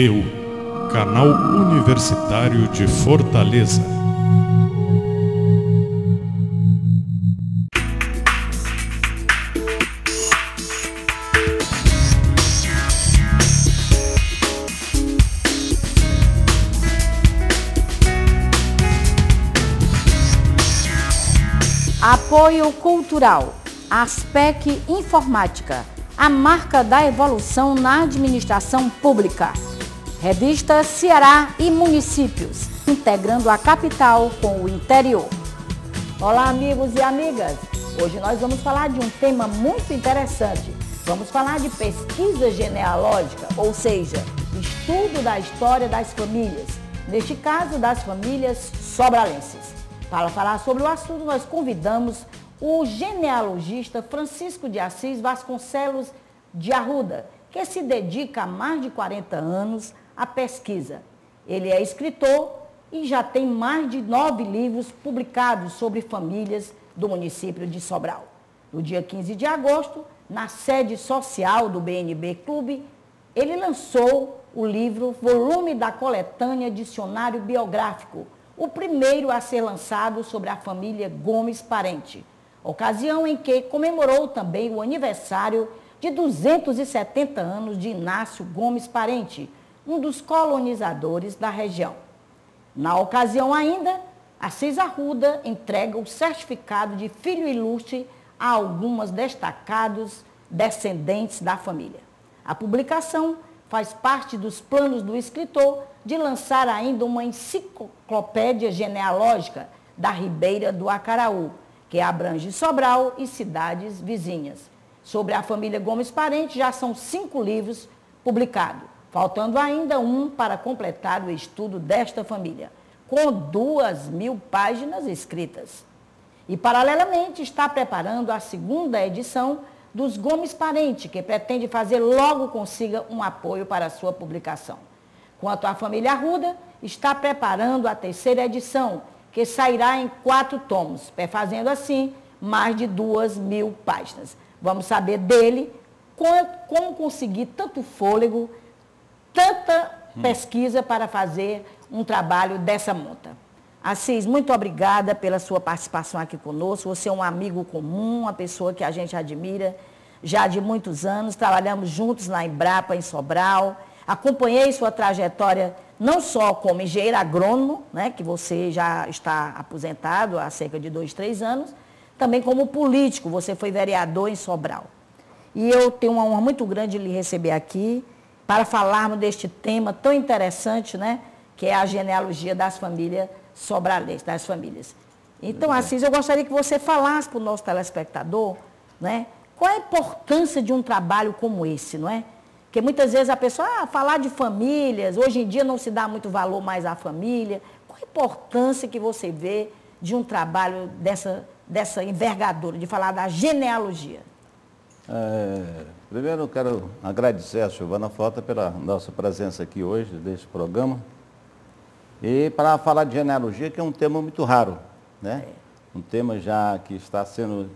TVU, canal universitário de Fortaleza. Apoio cultural, Aspec Informática, a marca da evolução na administração pública. Revista Ceará e Municípios, integrando a capital com o interior. Olá, amigos e amigas. Hoje nós vamos falar de um tema muito interessante. Vamos falar de pesquisa genealógica, ou seja, estudo da história das famílias, neste caso das famílias sobralenses. Para falar sobre o assunto, nós convidamos o genealogista Francisco de Assis Vasconcelos de Arruda, que se dedica há mais de 40 anos à pesquisa. Ele é escritor e já tem mais de 9 livros publicados sobre famílias do município de Sobral. No dia 15 de agosto, na sede social do BNB Clube, ele lançou o livro Volume da Coletânea Dicionário Biográfico, o primeiro a ser lançado sobre a família Gomes Parente, ocasião em que comemorou também o aniversário de 270 anos de Inácio Gomes Parente, um dos colonizadores da região. Na ocasião ainda, Assis Arruda entrega o certificado de filho ilustre a algumas destacados descendentes da família. A publicação faz parte dos planos do escritor de lançar ainda uma enciclopédia genealógica da Ribeira do Acaraú, que abrange Sobral e cidades vizinhas. Sobre a família Gomes Parente, já são 5 livros publicados, faltando ainda um para completar o estudo desta família, com 2.000 páginas escritas. E, paralelamente, está preparando a 2ª edição dos Gomes Parente, que pretende fazer logo consiga um apoio para a sua publicação. Quanto à família Arruda, está preparando a 3ª edição, que sairá em 4 tomos, fazendo assim mais de 2.000 páginas. Vamos saber dele como conseguir tanto fôlego, tanta pesquisa para fazer um trabalho dessa monta. Assis, muito obrigada pela sua participação aqui conosco. Você é um amigo comum, uma pessoa que a gente admira já de muitos anos. Trabalhamos juntos na Embrapa, em Sobral. Acompanhei sua trajetória não só como engenheiro agrônomo, né, que você já está aposentado há cerca de 2, 3 anos, também como político, você foi vereador em Sobral. E eu tenho uma honra muito grande de lhe receber aqui para falarmos deste tema tão interessante, né, que é a genealogia das famílias sobralenses, das famílias. Então, Assis, eu gostaria que você falasse para o nosso telespectador, né, qual a importância de um trabalho como esse, não é? Porque muitas vezes a pessoa, falar de famílias, hoje em dia não se dá muito valor mais à família. Qual a importância que você vê de um trabalho dessa envergadura, de falar da genealogia? Primeiro eu quero agradecer a Silvana Frota pela nossa presença aqui hoje, nesse programa. E para falar de genealogia, que é um tema muito raro, né? Um tema já que está sendo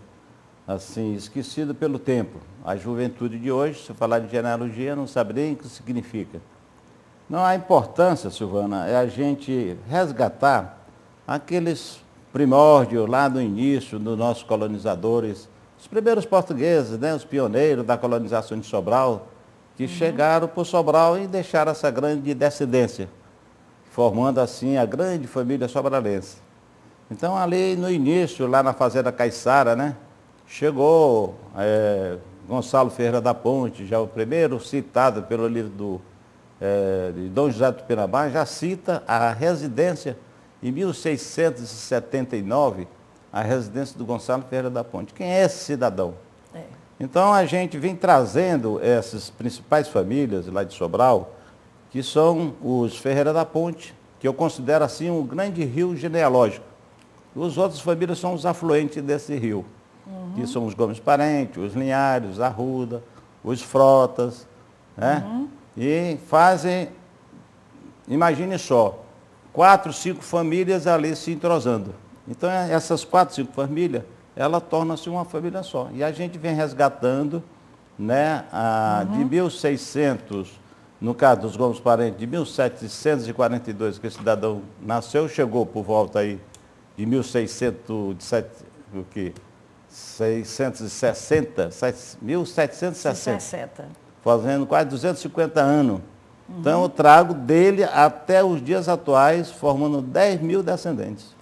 assim, esquecido pelo tempo. A juventude de hoje, se falar de genealogia, não sabe nem o que significa. Não, a importância, Silvana, é a gente resgatar aqueles primórdios lá no início dos nossos colonizadores, os primeiros portugueses, né, os pioneiros da colonização de Sobral, que chegaram por Sobral e deixaram essa grande descendência, formando assim a grande família sobralense. Então, ali no início, lá na Fazenda Caiçara, né, chegou Gonçalo Ferreira da Ponte, já o primeiro citado pelo livro de Dom José do Tupinambá, já cita a residência, em 1679, a residência do Gonçalo Ferreira da Ponte. Quem é esse cidadão? Então, a gente vem trazendo essas principais famílias lá de Sobral, que são os Ferreira da Ponte, que eu considero assim um grande rio genealógico. Os outras famílias são os afluentes desse rio. Que são os Gomes Parente, os Linhares, os Arruda, os Frotas, né? E fazem, imagine só, 4, 5 famílias ali se entrosando. Então, essas 4, 5 famílias, ela torna-se uma família só. E a gente vem resgatando, né, de 1600 no caso dos Gomes Parentes, de 1742, que esse cidadão nasceu, chegou por volta aí de 1760, fazendo quase 250 anos. Então eu trago dele até os dias atuais, formando 10 mil descendentes.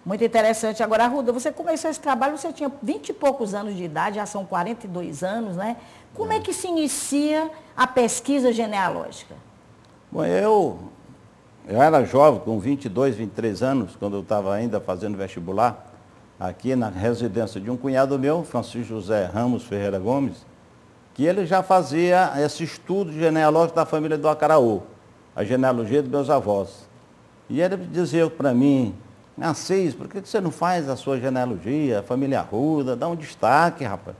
Muito interessante. Agora, Arruda, você começou esse trabalho, você tinha 20 e poucos anos de idade, já são 42 anos, né? Como é que se inicia a pesquisa genealógica? Bom, eu era jovem, com 22, 23 anos, quando eu estava ainda fazendo vestibular, aqui na residência de um cunhado meu, Francisco José Ramos Ferreira Gomes, que ele já fazia esse estudo genealógico da família do Acaraú, a genealogia dos meus avós. E ele dizia para mim, Assis, por que você não faz a sua genealogia, a família Arruda, dá um destaque, rapaz.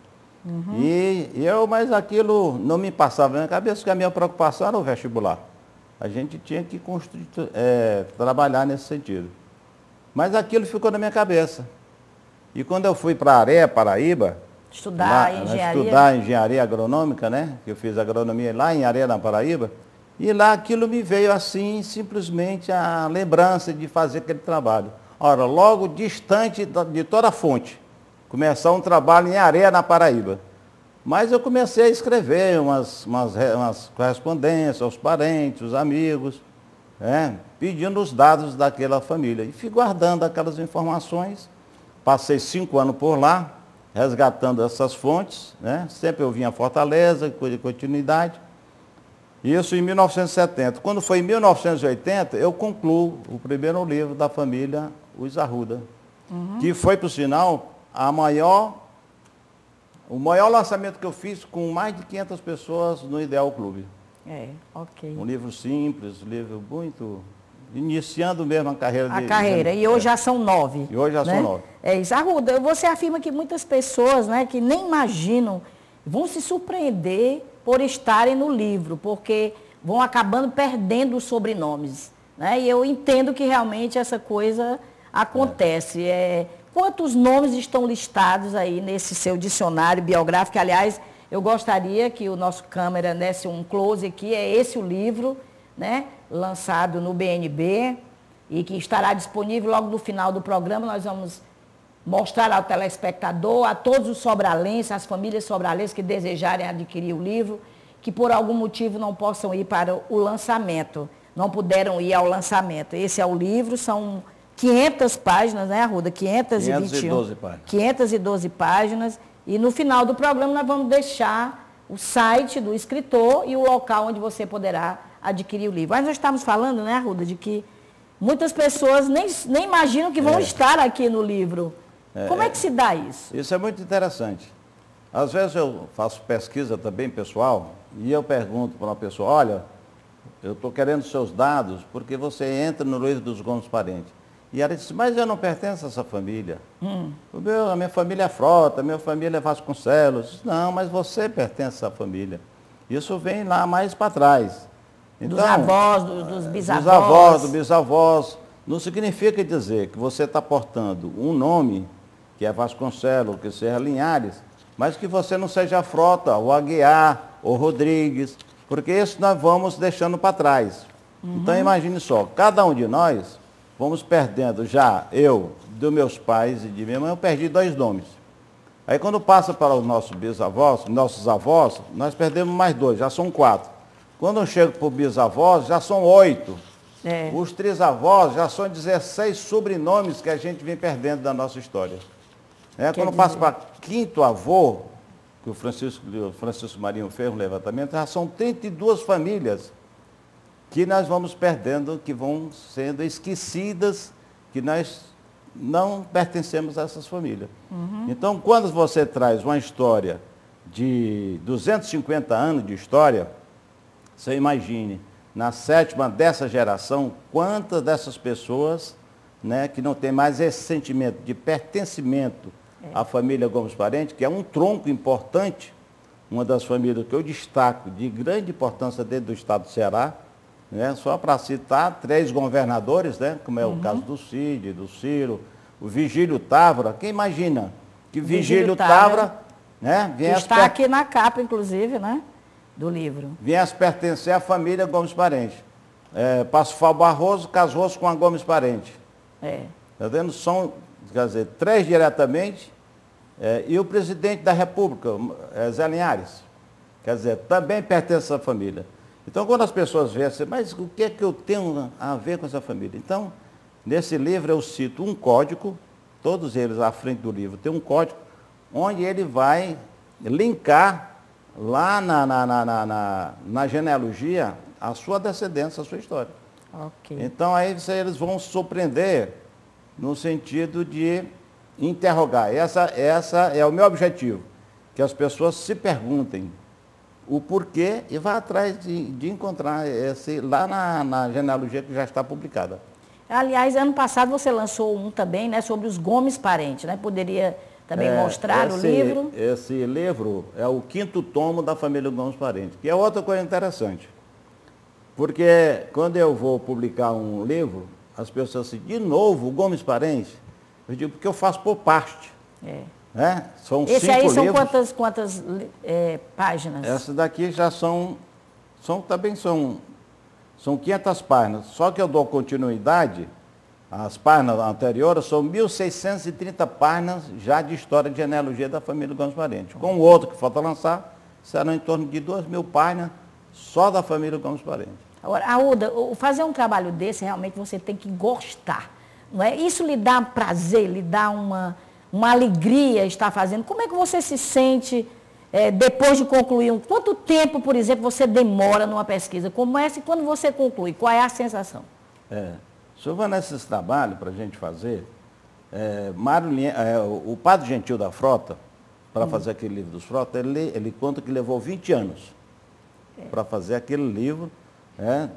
Mas aquilo não me passava na minha cabeça, porque a minha preocupação era o vestibular. A gente tinha que trabalhar nesse sentido. Mas aquilo ficou na minha cabeça. E quando eu fui para Areia, Paraíba, estudar engenharia agronômica, né? Que eu fiz agronomia lá em Areia, na Paraíba, e lá aquilo me veio assim, simplesmente a lembrança de fazer aquele trabalho. Ora, logo distante de toda a fonte, começar um trabalho em Areia, na Paraíba. Mas eu comecei a escrever umas correspondências aos parentes, os amigos, pedindo os dados daquela família. E fui guardando aquelas informações. Passei 5 anos por lá, resgatando essas fontes, né? Sempre eu vinha a Fortaleza, coisa de continuidade. Isso em 1970. Quando foi em 1980, eu concluo o primeiro livro da família Os Arruda, que foi, por sinal, o maior lançamento que eu fiz com mais de 500 pessoas no Ideal Clube. Um livro simples, livro muito... Iniciando mesmo a carreira e hoje já são 9. E hoje já são 9. É isso. Arruda, você afirma que muitas pessoas, né, que nem imaginam, vão se surpreender por estarem no livro, porque vão acabando perdendo os sobrenomes. Né? E eu entendo que realmente essa coisa acontece. Quantos nomes estão listados aí nesse seu dicionário biográfico? Aliás, eu gostaria que o nosso câmera desse um close aqui. É esse o livro, né, lançado no BNB e que estará disponível logo no final do programa. Nós vamos mostrar ao telespectador, a todos os sobralenses, as famílias sobralenses que desejarem adquirir o livro, que por algum motivo não possam ir para o lançamento, não puderam ir ao lançamento. Esse é o livro, são 500 páginas, né, Arruda? 512 páginas. 512 páginas. E no final do programa nós vamos deixar o site do escritor e o local onde você poderá adquirir o livro. Mas nós estamos falando, né, Arruda, de que muitas pessoas nem imaginam que vão estar aqui no livro. Como é que se dá isso? Isso é muito interessante. Às vezes eu faço pesquisa também, pessoal, e eu pergunto para uma pessoa, olha, eu estou querendo seus dados porque você entra no livro dos Gomes Parentes. E ela disse, mas eu não pertenço a essa família. A minha família é Frota, a minha família é Vasconcelos. Não, mas você pertence a essa família. Isso vem lá mais para trás. Então, dos avós, dos bisavós. Dos avós, dos bisavós. Não significa dizer que você está portando um nome, que é Vasconcelos, que seja Linhares, mas que você não seja Frota, ou Aguiar, ou Rodrigues, porque isso nós vamos deixando para trás. Então imagine só, cada um de nós vamos perdendo, já eu, dos meus pais e de minha mãe, eu perdi 2 nomes. Aí quando passa para os nossos bisavós, nossos avós, nós perdemos mais 2, já são 4. Quando eu chego para os bisavós, já são 8. Os trisavós já são 16 sobrenomes que a gente vem perdendo da nossa história. Quando passa para 5º avô, que o Francisco Marinho fez um levantamento, já são 32 famílias que nós vamos perdendo, que vão sendo esquecidas, que nós não pertencemos a essas famílias. Então, quando você traz uma história de 250 anos de história, você imagine, na 7ª dessa geração, quantas dessas pessoas, né, que não tem mais esse sentimento de pertencimento à família Gomes Parentes, que é um tronco importante, uma das famílias que eu destaco de grande importância dentro do estado do Ceará, né, só para citar 3 governadores, né, como é o caso do Cid, do Ciro, o Vigílio Távora. Quem imagina que Vigílio Távora, né, está aqui na capa, inclusive, né? do livro. Viesse pertencer à família Gomes Parente. Pascoal Barroso casou-se com a Gomes Parente. Está vendo? São, quer dizer, 3 diretamente, e o presidente da República, Zé Linhares, quer dizer, também pertence à família. Então, quando as pessoas veem assim, mas o que é que eu tenho a ver com essa família? Então, nesse livro eu cito um código, todos eles à frente do livro, tem um código, onde ele vai linkar lá na genealogia a sua descendência, a sua história. Okay. Então, aí eles vão surpreender no sentido de interrogar. Essa é o meu objetivo, que as pessoas se perguntem o porquê e vá atrás de encontrar esse lá na genealogia que já está publicada. Aliás, ano passado você lançou um também, né, sobre os Gomes Parentes, né? Poderia também mostrar o livro? Esse livro é o 5º tomo da família Gomes Parentes, que é outra coisa interessante. Porque quando eu vou publicar um livro, as pessoas dizem, de novo, o Gomes Parentes? Eu digo, porque eu faço por parte. São 5 livros. Esse aí são quantas páginas? Essa daqui já são 500 páginas. Só que eu dou continuidade, as páginas anteriores são 1.630 páginas já de história de genealogia da família Gomes Parentes. Com o outro que falta lançar, serão em torno de 2.000 páginas só da família Gomes Parentes. Agora, Arruda, fazer um trabalho desse, realmente você tem que gostar, não é? Isso lhe dá prazer, lhe dá uma alegria estar fazendo. Como é que você se sente depois de concluir? Quanto tempo, por exemplo, você demora numa pesquisa como essa e quando você conclui? Qual é a sensação? Silvana, esses trabalhos para a gente fazer, o Padre Gentil da Frota, para fazer aquele livro dos Frota, ele conta que levou 20 anos para fazer aquele livro.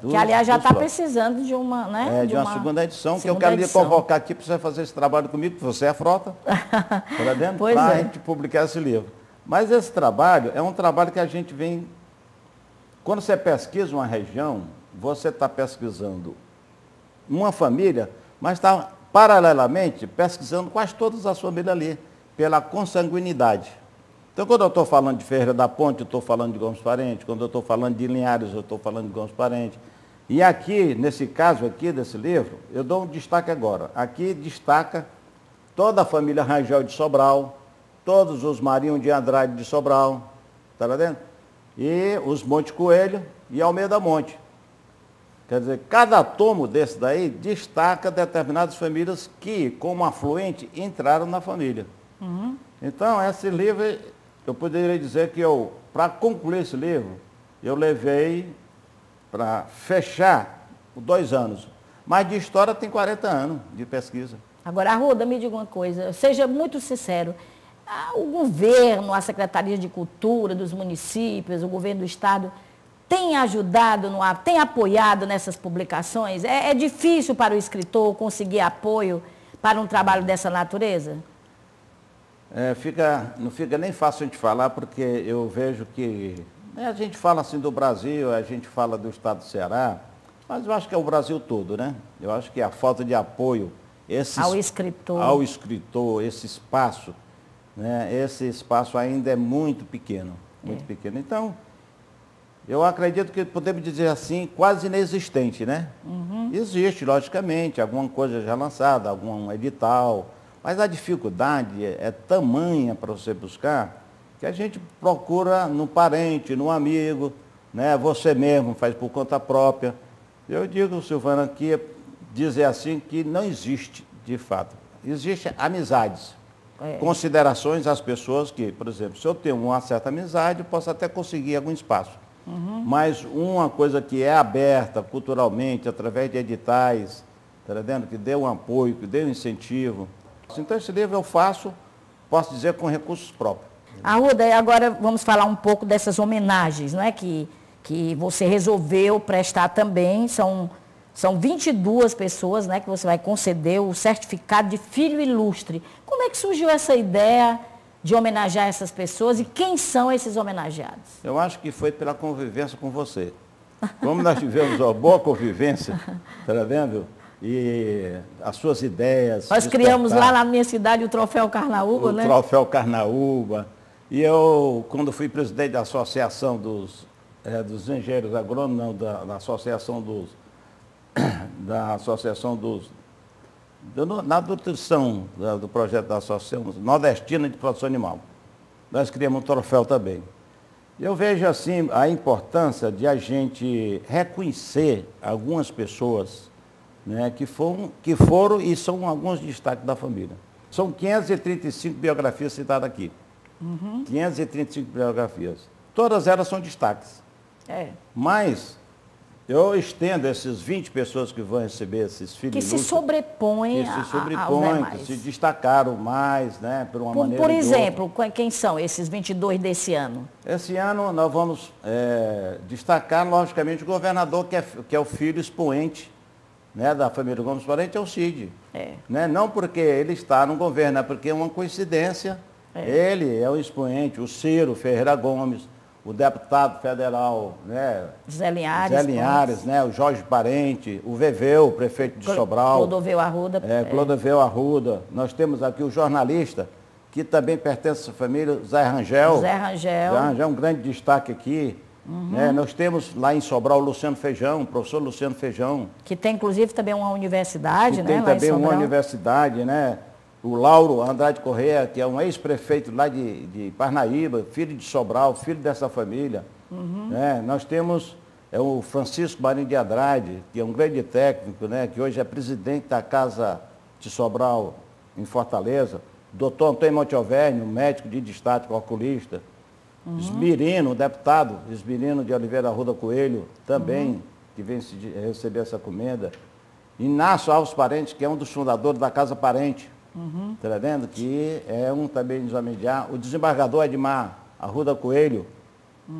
Que, aliás, já está precisando de uma, né? De uma segunda edição, que eu quero lhe convocar aqui para você fazer esse trabalho comigo, que você é Frota, para a gente publicar esse livro. Mas esse trabalho é um trabalho que a gente vem... Quando você pesquisa uma região, você está pesquisando uma família, mas está, paralelamente, pesquisando quase todas as famílias ali, pela consanguinidade. Então, quando eu estou falando de Ferreira da Ponte, eu estou falando de Gomes Parentes. Quando eu estou falando de Linhares, eu estou falando de Gomes Parentes. E aqui, nesse caso aqui desse livro, eu dou um destaque agora. Aqui destaca toda a família Rangel de Sobral, todos os Marinho de Andrade de Sobral, está lá dentro? E os Monte Coelho e Almeida Monte. Quer dizer, cada tomo desse daí destaca determinadas famílias que, como afluente, entraram na família. Então, esse livro, eu poderia dizer que para concluir esse livro, eu levei para fechar 2 anos. Mas de história tem 40 anos de pesquisa. Agora, Arruda, me diga uma coisa, seja muito sincero. O governo, a Secretaria de Cultura dos municípios, o governo do Estado, tem ajudado, tem apoiado nessas publicações? É difícil para o escritor conseguir apoio para um trabalho dessa natureza? Não fica nem fácil a gente falar, porque eu vejo que a gente fala assim do Brasil, a gente fala do estado do Ceará, mas eu acho que é o Brasil todo, né? Eu acho que a falta de apoio ao escritor, esse espaço, né? Esse espaço ainda é muito pequeno, muito pequeno. Então, eu acredito que podemos dizer assim, quase inexistente, né? Existe, logicamente, alguma coisa já lançada, algum edital, mas a dificuldade é tamanha para você buscar, que a gente procura no parente, no amigo, né? Você mesmo faz por conta própria. Eu digo, Silvana, que dizer assim que não existe, de fato. Existem amizades, considerações às pessoas que, por exemplo, se eu tenho uma certa amizade, eu posso até conseguir algum espaço. Mas uma coisa que é aberta culturalmente, através de editais, tá entendendo? Que dê um apoio, que dê um incentivo. Então, esse livro eu faço, posso dizer, com recursos próprios. Arruda, agora vamos falar um pouco dessas homenagens, não é? Que você resolveu prestar também. São 22 pessoas, né, que você vai conceder o certificado de filho ilustre. Como é que surgiu essa ideia de homenagear essas pessoas e quem são esses homenageados? Eu acho que foi pela convivência com você. Como nós tivemos uma boa convivência, está vendo? E as suas ideias. Nós criamos lá na minha cidade o Troféu Carnaúba, né? O Troféu Carnaúba. E eu, quando fui presidente da Associação dos dos engenheiros agrônomos, não, da associação na nutrição do projeto da Associação Nordestina de Produção Animal. Nós criamos um troféu também. Eu vejo assim a importância de a gente reconhecer algumas pessoas, né, que foram e são alguns destaques da família. São 535 biografias citadas aqui. 535 biografias. Todas elas são destaques. Mas eu estendo esses 20 pessoas que vão receber esses filhos que se sobrepõem que se destacaram mais, né, por uma maneira Por exemplo, quem são esses 22 desse ano? Esse ano nós vamos destacar, logicamente, o governador, que é o filho expoente, né, da família Gomes Parente, é o Cid. Né? Não porque ele está no governo, é porque é uma coincidência. Ele é o expoente, o Ciro Ferreira Gomes, o deputado federal, né, Zé Linhares, né, o Jorge Parente, o Veveu, prefeito de Sobral. Clodoveu Arruda. Clodoveu Arruda. Nós temos aqui o jornalista, que também pertence à família, Zé Rangel. Zé Rangel é um grande destaque aqui. Né? Nós temos lá em Sobral o Luciano Feijão, o professor Luciano Feijão. Que tem, inclusive, também uma universidade, né? Tem também uma universidade, né? O Lauro Andrade Corrêa, que é um ex-prefeito lá de Parnaíba, filho de Sobral, filho dessa família. Né? Nós temos o Francisco Marinho de Andrade, que é um grande técnico, né? Que hoje é presidente da Casa de Sobral, em Fortaleza. Doutor Antônio Montealverne, um médico de destaque, oculista. Esmirino, o deputado Esmirino de Oliveira Arruda Coelho, também, que vem receber essa comenda. Inácio Alves Parente, que é um dos fundadores da Casa Parente. Está vendo? Que é um também de Zomediar. O desembargador Edmar Arruda Coelho,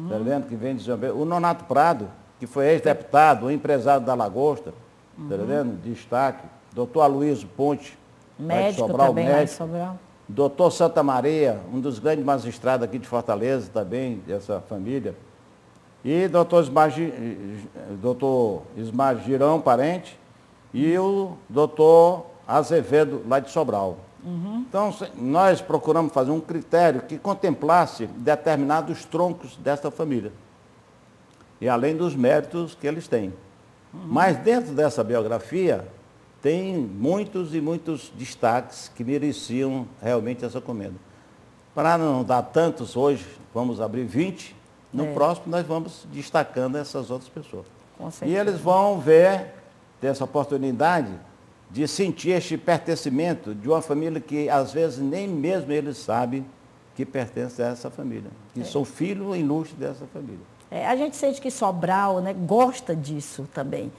está vendo? Que vem de Zomediar. O Nonato Prado, que foi ex-deputado, o empresário da Lagosta, está vendo? Destaque. Doutor Aloysio Ponte, médico Sobral, também, lá de Sobral. Doutor Santa Maria, um dos grandes magistrados aqui de Fortaleza também, dessa família. E doutor Ismar Girão Parente e o doutor Azevedo, lá de Sobral. Então, nós procuramos fazer um critério que contemplasse determinados troncos dessa família. E além dos méritos que eles têm. Mas dentro dessa biografia, tem muitos e muitos destaques que mereciam realmente essa comenda. Para não dar tantos hoje, vamos abrir 20. No próximo, nós vamos destacando essas outras pessoas. E eles vão ter essa oportunidade de sentir este pertencimento de uma família que, às vezes, nem mesmo eles sabem que pertence a essa família. Que são filhos ilustres dessa família. A gente sente que Sobral, né, gosta disso também.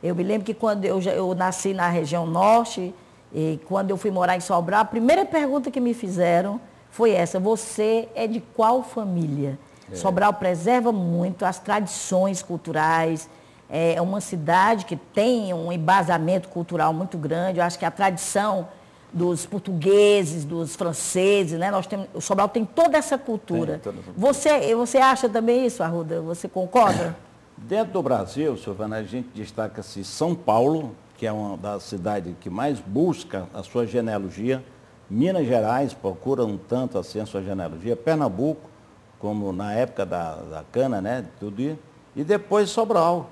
Eu me lembro que quando eu nasci na região norte, e quando eu fui morar em Sobral, a primeira pergunta que me fizeram foi essa: você é de qual família? Sobral preserva muito as tradições culturais, é uma cidade que tem um embasamento cultural muito grande. Eu acho que a tradição dos portugueses, dos franceses, né? O Sobral tem toda essa cultura. Você acha também isso, Arruda? Você concorda? Dentro do Brasil, Silvana, a gente destaca-se São Paulo, que é uma das cidades que mais busca a sua genealogia. Minas Gerais procura um tanto assim a sua genealogia. Pernambuco, como na época da cana, né? Tudo isso. E depois Sobral.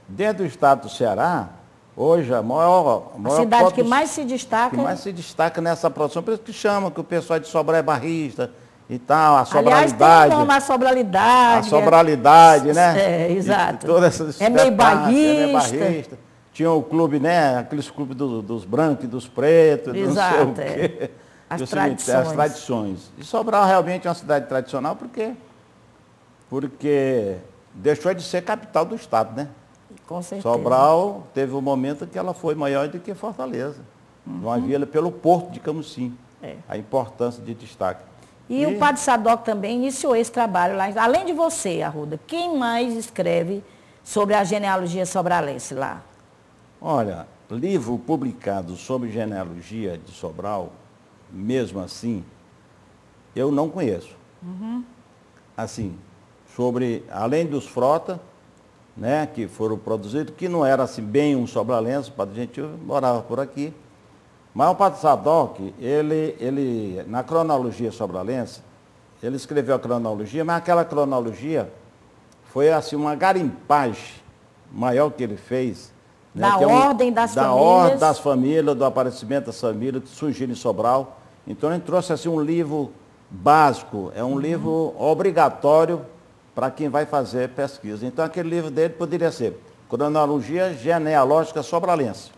Dentro do estado do Ceará, hoje a maior cidade que mais se destaca. Que mais se destaca nessa produção, por isso que chama, que o pessoal de Sobral é barrista e tal, a sobralidade. Aliás, tem como a sobralidade. A sobralididade, né? Exato. É meio barrista. Tinha o clube, né? Aqueles clubes dos brancos e dos pretos, exato, não sei o quê. As tradições. E Sobral realmente é uma cidade tradicional porque deixou de ser capital do estado, né? Com certeza. Sobral teve um momento que ela foi maior do que Fortaleza. Uma vila pelo Porto de Camusim. A importância de destaque. E o Padre Sadoc também iniciou esse trabalho lá. Além de você, Arruda, quem mais escreve sobre a genealogia sobralense lá? Olha, livro publicado sobre genealogia de Sobral, mesmo assim, eu não conheço. Assim, além dos Frota, né, que foram produzidos, que não era assim bem um sobralense, o Padre Gentil morava por aqui. Mas o Padre Sadoc, ele na cronologia sobralense, ele escreveu a cronologia, mas aquela cronologia foi assim uma garimpagem maior que ele fez. Né, Da ordem das famílias. Da ordem das famílias, do aparecimento das famílias que surgiram em Sobral. Então ele trouxe assim um livro básico, é um livro obrigatório para quem vai fazer pesquisa. Então aquele livro dele poderia ser Cronologia Genealógica Sobralense.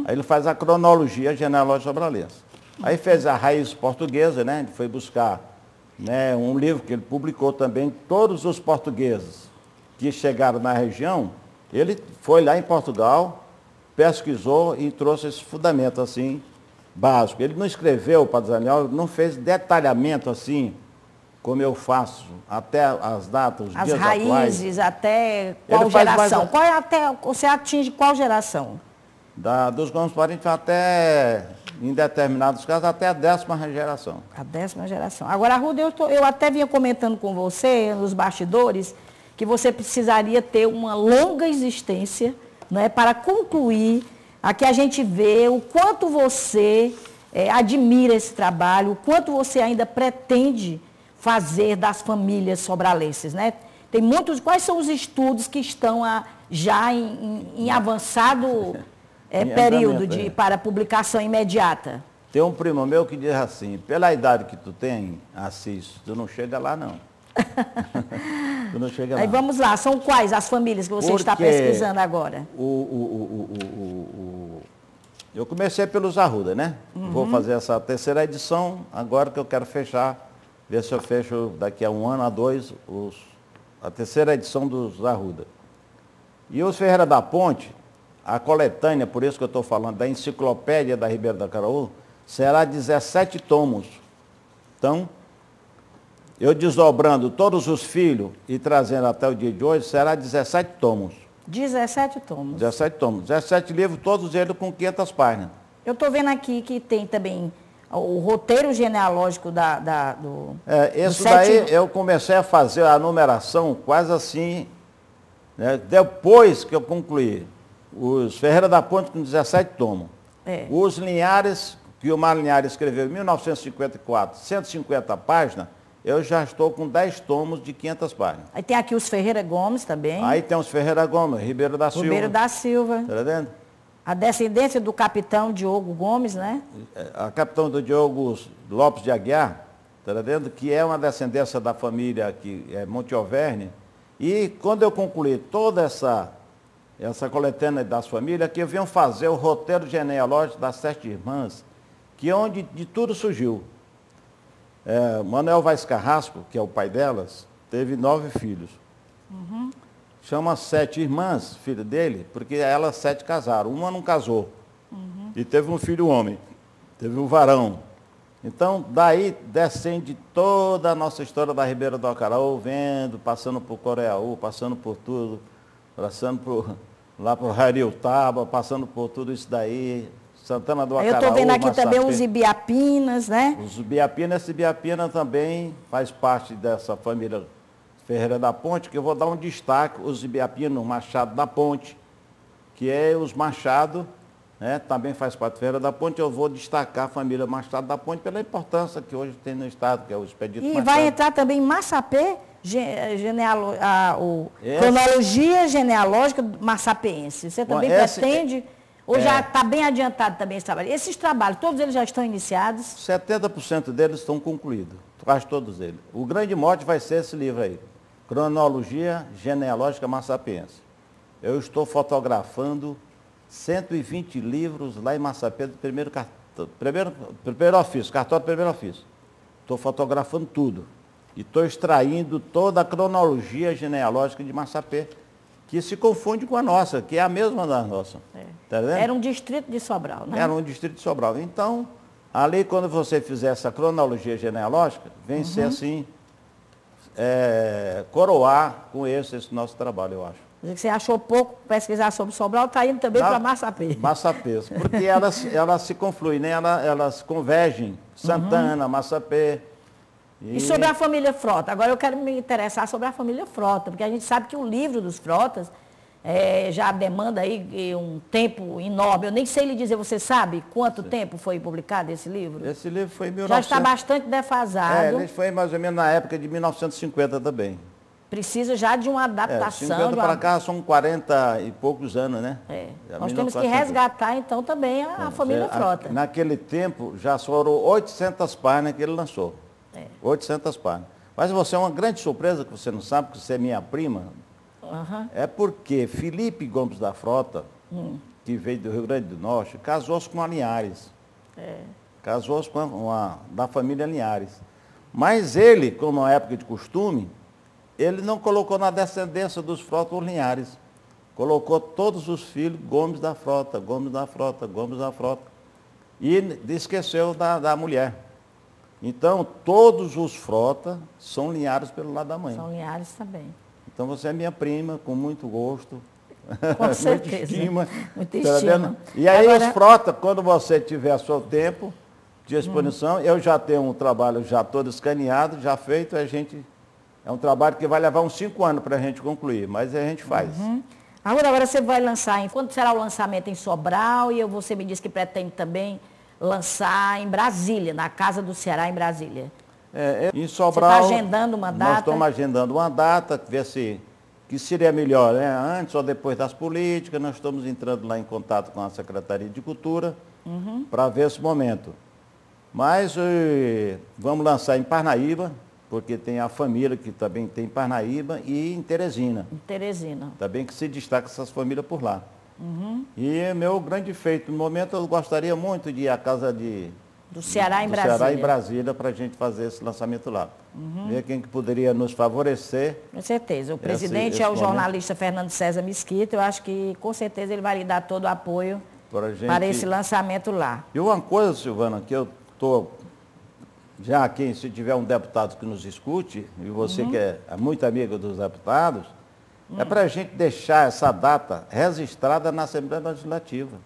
Aí ele faz a cronologia genealógica sobralense. Aí fez a raiz portuguesa, né? Ele foi buscar, né, um livro que ele publicou também, todos os portugueses que chegaram na região. Ele foi lá em Portugal, pesquisou e trouxe esse fundamento assim, básico. Ele não escreveu, Padre Daniel, não fez detalhamento assim, como eu faço, até as datas, os dias atuais. As raízes, até qual geração? Qual é até, você atinge qual geração? Dos Gomes Parentes até, em determinados casos, até a 10ª geração. A 10ª geração. Agora, Arruda, eu até vinha comentando com você, nos bastidores, que você precisaria ter uma longa existência, né, para concluir. Aqui a gente vê o quanto você admira esse trabalho, o quanto você ainda pretende fazer das famílias sobralenses, né? Tem muitos. Quais são os estudos que estão já em avançado período para publicação imediata? Tem um primo meu que diz assim: pela idade que tu tem, Assis, tu não chega lá não. Tu não chega lá. Aí vamos lá, são quais as famílias que você está pesquisando agora? Eu comecei pelos Arruda, né? Vou fazer essa 3ª edição, agora que eu quero fechar, ver se eu fecho daqui a 1 ano a 2, a 3ª edição dos Arruda. E os Ferreira da Ponte, a coletânea, por isso que eu estou falando, da enciclopédia da Ribeira do Acaraú, será 17 tomos. Então, eu desdobrando todos os filhos e trazendo até o dia de hoje, será 17 tomos. 17 tomos. 17 tomos. 17 livros, todos eles com 500 páginas. Eu estou vendo aqui que tem também o roteiro genealógico do... Esse daí eu comecei a fazer a numeração quase assim, né, depois que eu concluí. Os Ferreira da Ponte com 17 tomos. Os Linhares, que o Mário Linhares escreveu em 1954, 150 páginas, eu já estou com 10 tomos de 500 páginas. Aí tem aqui os Ferreira Gomes também. Aí tem os Ferreira Gomes, Ribeiro da Silva. Ribeiro da Silva. Tá vendo? A descendência do capitão Diogo Gomes, né? A capitão do Diogo Lopes de Aguiar, tá vendo? Que é uma descendência da família que é Monte Alverne. E quando eu concluí toda essa coletânea das famílias, que eu venho fazer o roteiro genealógico das 7 irmãs, que é onde de tudo surgiu. Manuel Vaz Carrasco, que é o pai delas, teve 9 filhos. Chama 7 irmãs, filho dele, porque elas 7 casaram. Uma não casou. E teve um filho homem. Teve um varão. Então, daí descende toda a nossa história da Ribeira do Acaraú, vendo, passando por Coreaú, passando por tudo, passando lá por Rariutaba, passando por tudo isso daí. Santana do Acaraú, eu estou vendo aqui Massapê. Também os Ibiapinas, né? Os Ibiapinas, esse Ibiapina também faz parte dessa família Ferreira da Ponte, que eu vou dar um destaque, os Ibiapinos, Machado da Ponte, que é os Machado, né? Também faz parte da Ferreira da Ponte, eu vou destacar a família Machado da Ponte pela importância que hoje tem no estado, que é o Expedito Machado. E vai entrar também Massapê, cronologia genealógica massapeense. Você também pretende... Ou já está bem adiantado também esse trabalho? Esses trabalhos, todos eles já estão iniciados? 70% deles estão concluídos, quase todos eles. O grande mote vai ser esse livro aí, Cronologia Genealógica Massapense. Eu estou fotografando 120 livros lá em Massapê, do primeiro ofício, cartório do primeiro ofício. Estou fotografando tudo. E estou extraindo toda a cronologia genealógica de Massapê, que se confunde com a nossa, que é a mesma da nossa. Tá vendo? Era um distrito de Sobral, né? Era um distrito de Sobral. Então, ali quando você fizer essa cronologia genealógica, vem ser assim, coroar com esse nosso trabalho, eu acho. Você achou pouco pesquisar sobre Sobral, está indo também para Massapê. Massapê, porque elas se confluem, né? Elas convergem, Santana, Massapê. E sobre a família Frota? Agora eu quero me interessar sobre a família Frota, porque a gente sabe que o livro dos Frotas já demanda aí um tempo enorme. Eu nem sei lhe dizer, você sabe quanto tempo foi publicado esse livro? Esse livro foi em 1900... Já está bastante defasado. Ele foi mais ou menos na época de 1950 também. precisa já de uma adaptação. 50 para cá são 40 e poucos anos, né? Nós temos que resgatar, então, também a família Frota. Naquele tempo, já foram 800 páginas que ele lançou. 800 páginas. Mas você é uma grande surpresa, que você não sabe, que você é minha prima. É porque Felipe Gomes da Frota, que veio do Rio Grande do Norte, casou-se com a Linhares. Casou-se com da família Linhares. Mas ele, como na época de costume, ele não colocou na descendência dos Frota os Linhares. Colocou todos os filhos Gomes da Frota, Gomes da Frota, Gomes da Frota. E esqueceu da mulher. Então, todos os Frota são Linhares pelo lado da mãe. São Linhares também. Então, você é minha prima, com muito gosto. Com certeza. Muita estima. Muita estima. E aí, os Frota, quando você tiver seu tempo de exposição, eu já tenho um trabalho já todo escaneado, já feito, é um trabalho que vai levar uns 5 anos para a gente concluir, mas a gente faz. Agora você vai lançar, quando será o lançamento em Sobral? E você me disse que pretende também lançar em Brasília, na Casa do Ceará, em Brasília. Em Sobral, você está agendando uma data? Nós estamos agendando uma data, ver se que seria melhor, né? Antes ou depois das políticas. Nós estamos entrando lá em contato com a Secretaria de Cultura para ver esse momento. Mas vamos lançar em Parnaíba, porque tem a família que também tem em Parnaíba, e em Teresina. Em Teresina. Também que se destaca essas famílias por lá. E meu grande feito, no momento, eu gostaria muito de ir à casa do Ceará em Brasília. Ceará em Brasília, para a gente fazer esse lançamento lá. Ver quem que poderia nos favorecer. Com certeza. O presidente é o jornalista Fernando César Mesquita. Eu acho que, com certeza, ele vai lhe dar todo o apoio para esse lançamento lá. E uma coisa, Silvana, que eu estou... Já aqui, se tiver um deputado que nos escute, e você que é muito amigo dos deputados, é para a gente deixar essa data registrada na Assembleia Legislativa.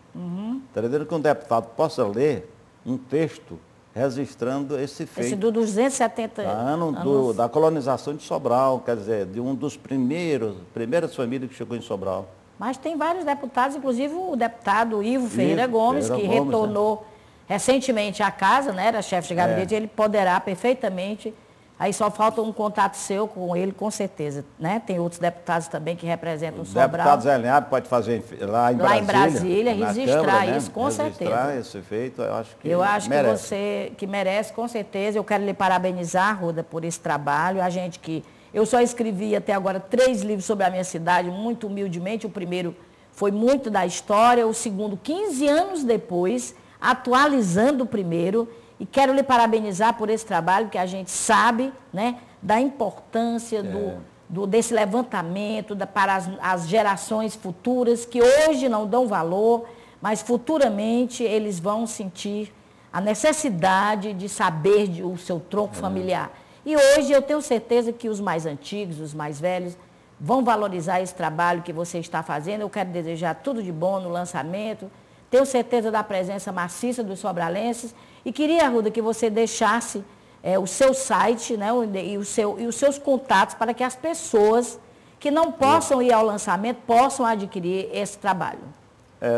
Está entendendo? Que um deputado possa ler um texto registrando esse feito. Esse do 270 anos da colonização de Sobral, quer dizer, de um dos primeiras famílias que chegou em Sobral. Mas tem vários deputados, inclusive o deputado Ivo Ferreira Gomes, que retornou recentemente à casa, né, era chefe de gabinete, ele poderá perfeitamente, aí só falta um contato seu com ele, com certeza, né? Tem outros deputados também que representam o Sobral. O deputado Zé Linhares pode fazer lá em Brasília, registrar Câmara, isso, né? Com certeza. Registrar esse feito, eu acho que merece. Que você que merece, com certeza. Eu quero lhe parabenizar, Ruda, por esse trabalho. Eu só escrevi até agora 3 livros sobre a minha cidade, muito humildemente. O primeiro foi muito da história, o segundo, 15 anos depois, atualizando o primeiro, e quero lhe parabenizar por esse trabalho, que a gente sabe, né, da importância desse levantamento para as gerações futuras, que hoje não dão valor, mas futuramente eles vão sentir a necessidade de saber o seu tronco familiar. E hoje eu tenho certeza que os mais antigos, os mais velhos, vão valorizar esse trabalho que você está fazendo. Eu quero desejar tudo de bom no lançamento. Tenho certeza da presença maciça dos sobralenses e queria, Ruda, que você deixasse o seu site, né, e os seus contatos para que as pessoas que não possam ir ao lançamento possam adquirir esse trabalho.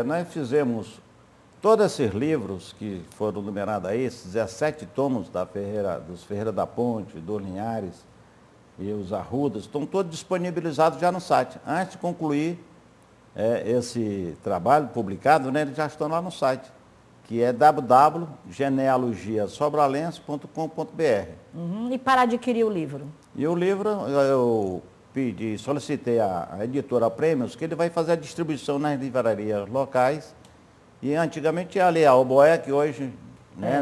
Nós fizemos todos esses livros que foram numerados aí, esses 17 tomos dos Ferreira da Ponte, dos Linhares e os Arrudas, estão todos disponibilizados já no site. Antes de concluir esse trabalho publicado, né, eles já estão lá no site, que é www.genealogiasobralense.com.br. E para adquirir o livro? E o livro, eu solicitei à editora Prêmios, que ele vai fazer a distribuição nas livrarias locais. E antigamente ia ali a Oboé, que hoje, né,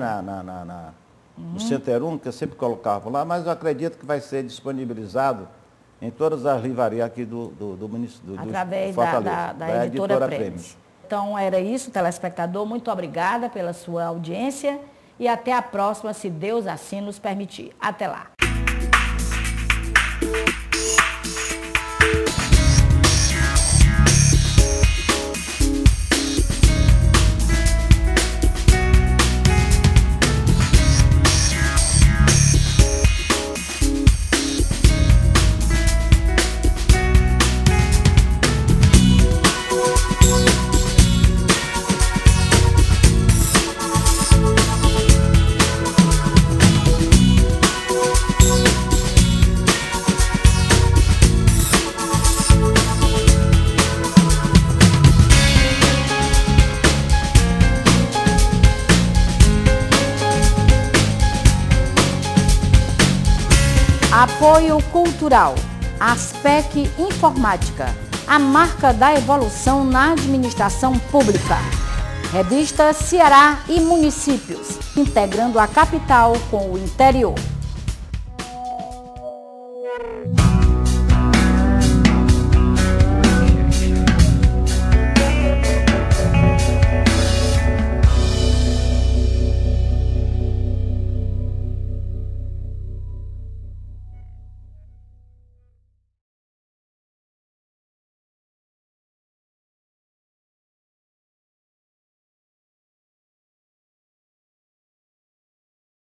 no Center 1, que eu sempre colocava lá, mas eu acredito que vai ser disponibilizado em todas as livrarias aqui do município. Através da editora Prêmios. Então, era isso, telespectador. Muito obrigada pela sua audiência e até a próxima, se Deus assim nos permitir. Até lá. Apoio cultural. Aspec Informática, a marca da evolução na administração pública. Revista Ceará e Municípios, integrando a capital com o interior.